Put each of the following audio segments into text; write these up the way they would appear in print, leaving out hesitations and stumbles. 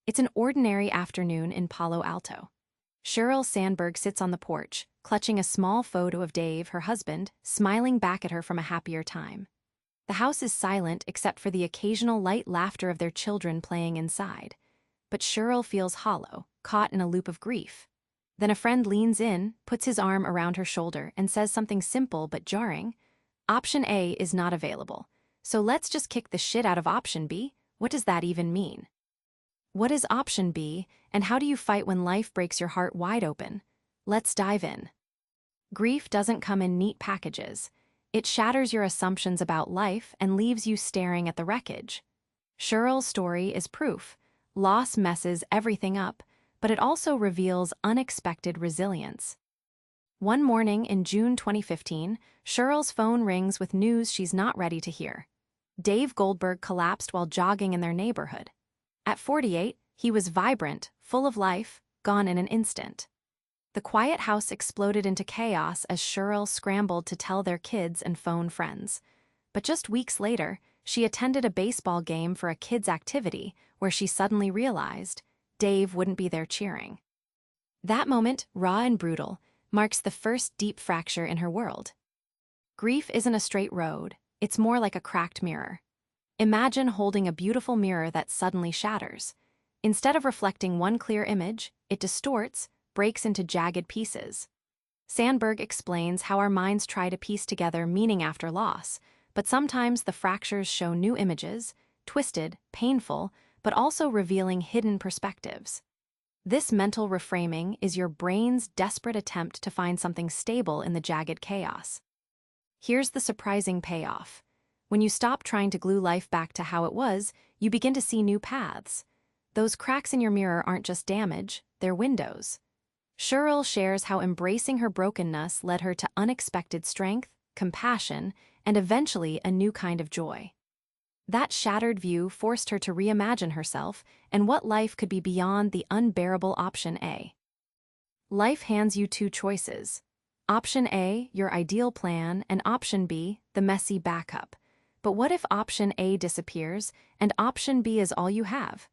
It's an ordinary afternoon in Palo Alto. Sheryl Sandberg sits on the porch, clutching a small photo of Dave, her husband, smiling back at her from a happier time. The house is silent except for the occasional light laughter of their children playing inside. But Sheryl feels hollow, caught in a loop of grief. Then a friend leans in, puts his arm around her shoulder, and says something simple but jarring. Option A is not available. So let's just kick the shit out of option B? What does that even mean? What is option B, and how do you fight when life breaks your heart wide open? Let's dive in. Grief doesn't come in neat packages. It shatters your assumptions about life and leaves you staring at the wreckage. Sheryl's story is proof. Loss messes everything up, but it also reveals unexpected resilience. One morning in June 2015, Sheryl's phone rings with news she's not ready to hear. Dave Goldberg collapsed while jogging in their neighborhood. At 48, he was vibrant, full of life, gone in an instant. The quiet house exploded into chaos as Sheryl scrambled to tell their kids and phone friends. But just weeks later, she attended a baseball game for a kids' activity where she suddenly realized Dave wouldn't be there cheering. That moment, raw and brutal, marks the first deep fracture in her world. Grief isn't a straight road, it's more like a cracked mirror. Imagine holding a beautiful mirror that suddenly shatters. Instead of reflecting one clear image, it distorts, breaks into jagged pieces. Sandberg explains how our minds try to piece together meaning after loss, but sometimes the fractures show new images, twisted, painful, but also revealing hidden perspectives. This mental reframing is your brain's desperate attempt to find something stable in the jagged chaos. Here's the surprising payoff. When you stop trying to glue life back to how it was, you begin to see new paths. Those cracks in your mirror aren't just damage, they're windows. Sheryl shares how embracing her brokenness led her to unexpected strength, compassion, and eventually a new kind of joy. That shattered view forced her to reimagine herself and what life could be beyond the unbearable option A. Life hands you two choices. Option A, your ideal plan, and option B, the messy backup. But what if option A disappears and option B is all you have?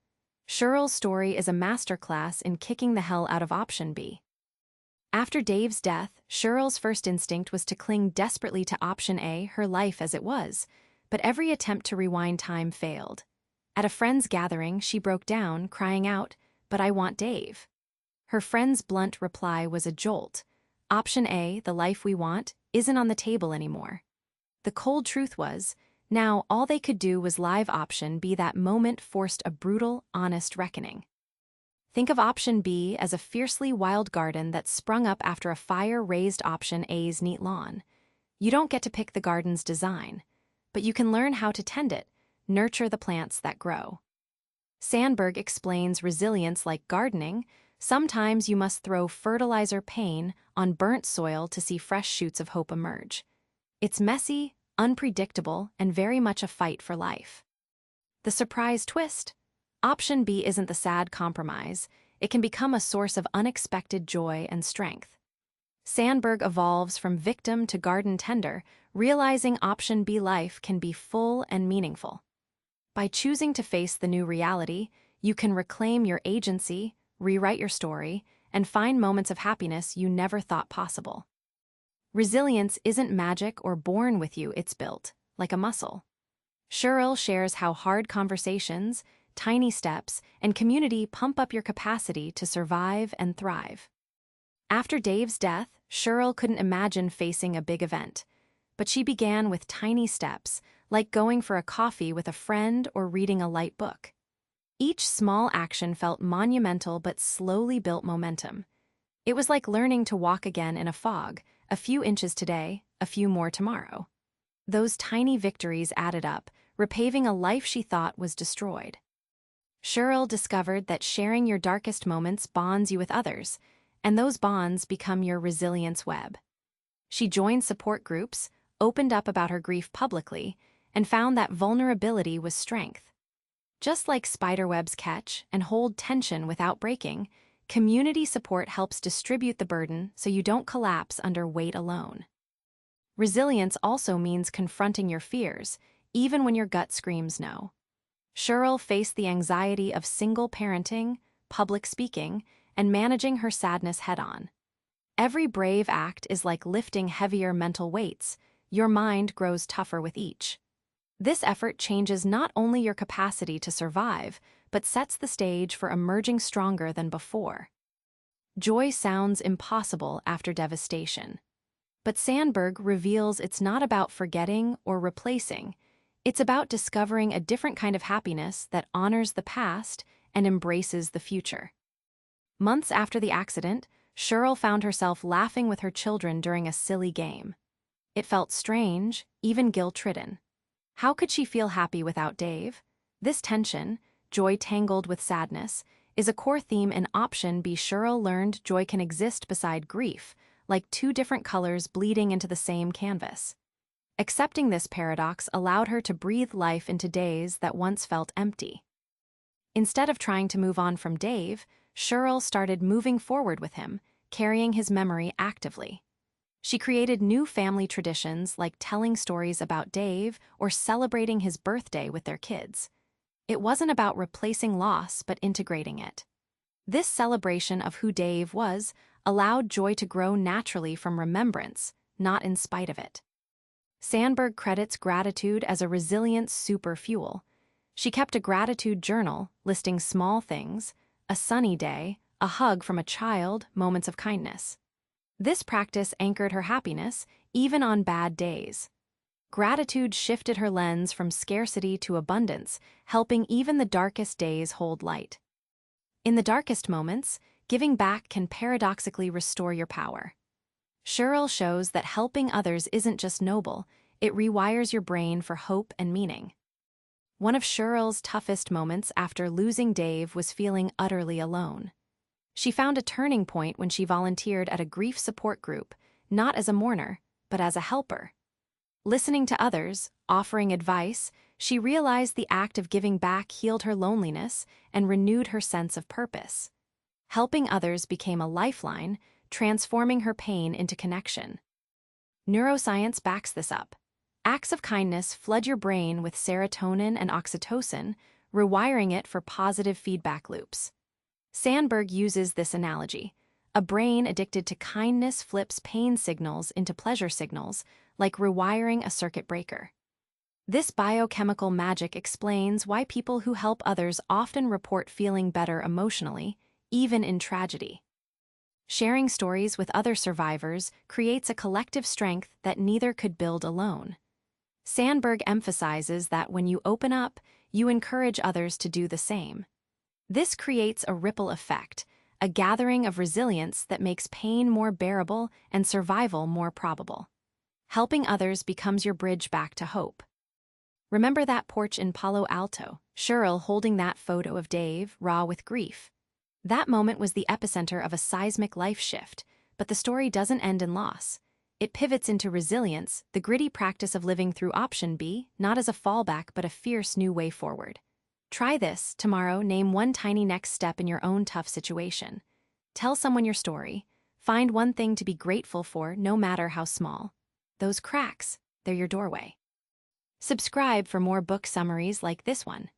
Sheryl's story is a masterclass in kicking the hell out of option B. After Dave's death, Sheryl's first instinct was to cling desperately to option A, her life as it was, but every attempt to rewind time failed. At a friend's gathering, she broke down, crying out, "But I want Dave." Her friend's blunt reply was a jolt. Option A, the life we want, isn't on the table anymore. The cold truth was, now all they could do was live option B. That moment forced a brutal, honest reckoning. Think of option B as a fiercely wild garden that sprung up after a fire raised option A's neat lawn. You don't get to pick the garden's design, but you can learn how to tend it, nurture the plants that grow. Sandberg explains resilience like gardening. Sometimes you must throw fertilizer pain on burnt soil to see fresh shoots of hope emerge. It's messy, unpredictable, and very much a fight for life. The surprise twist? Option B isn't the sad compromise. It can become a source of unexpected joy and strength. Sandberg evolves from victim to garden tender, realizing option B life can be full and meaningful. By choosing to face the new reality, you can reclaim your agency, rewrite your story, and find moments of happiness you never thought possible. Resilience isn't magic or born with you, it's built, like a muscle. Sheryl shares how hard conversations, tiny steps, and community pump up your capacity to survive and thrive. After Dave's death, Sheryl couldn't imagine facing a big event, but she began with tiny steps, like going for a coffee with a friend or reading a light book. Each small action felt monumental but slowly built momentum. It was like learning to walk again in a fog, a few inches today, a few more tomorrow. Those tiny victories added up, repaving a life she thought was destroyed. Sheryl discovered that sharing your darkest moments bonds you with others, and those bonds become your resilience web. She joined support groups, opened up about her grief publicly, and found that vulnerability was strength. Just like spiderwebs catch and hold tension without breaking, community support helps distribute the burden so you don't collapse under weight alone. Resilience also means confronting your fears, even when your gut screams no. Sheryl faced the anxiety of single parenting, public speaking, and managing her sadness head-on. Every brave act is like lifting heavier mental weights. Your mind grows tougher with each. This effort changes not only your capacity to survive, but sets the stage for emerging stronger than before. Joy sounds impossible after devastation. But Sandberg reveals it's not about forgetting or replacing. It's about discovering a different kind of happiness that honors the past and embraces the future. Months after the accident, Sheryl found herself laughing with her children during a silly game. It felt strange, even guilt-ridden. How could she feel happy without Dave? This tension, joy tangled with sadness, is a core theme in OptionB. Sheryl learned joy can exist beside grief, like two different colors bleeding into the same canvas. Accepting this paradox allowed her to breathe life into days that once felt empty. Instead of trying to move on from Dave, Sheryl started moving forward with him, carrying his memory actively. She created new family traditions like telling stories about Dave or celebrating his birthday with their kids. It wasn't about replacing loss but integrating it. This celebration of who Dave was allowed joy to grow naturally from remembrance, not in spite of it. Sandberg credits gratitude as a resilience super fuel. She kept a gratitude journal listing small things, a sunny day, a hug from a child, moments of kindness. This practice anchored her happiness, even on bad days. Gratitude shifted her lens from scarcity to abundance, helping even the darkest days hold light. In the darkest moments, giving back can paradoxically restore your power. Sheryl shows that helping others isn't just noble, it rewires your brain for hope and meaning. One of Sheryl's toughest moments after losing Dave was feeling utterly alone. She found a turning point when she volunteered at a grief support group, not as a mourner, but as a helper. Listening to others, offering advice, she realized the act of giving back healed her loneliness and renewed her sense of purpose. Helping others became a lifeline, transforming her pain into connection. Neuroscience backs this up. Acts of kindness flood your brain with serotonin and oxytocin, rewiring it for positive feedback loops. Sandberg uses this analogy. A brain addicted to kindness flips pain signals into pleasure signals, like rewiring a circuit breaker. This biochemical magic explains why people who help others often report feeling better emotionally, even in tragedy. Sharing stories with other survivors creates a collective strength that neither could build alone. Sandberg emphasizes that when you open up, you encourage others to do the same. This creates a ripple effect, a gathering of resilience that makes pain more bearable and survival more probable. Helping others becomes your bridge back to hope. Remember that porch in Palo Alto, Sheryl holding that photo of Dave, raw with grief. That moment was the epicenter of a seismic life shift, but the story doesn't end in loss. It pivots into resilience, the gritty practice of living through OptionB, not as a fallback but a fierce new way forward. Try this, tomorrow, name one tiny next step in your own tough situation. Tell someone your story. Find one thing to be grateful for, no matter how small. Those cracks, they're your doorway. Subscribe for more book summaries like this one.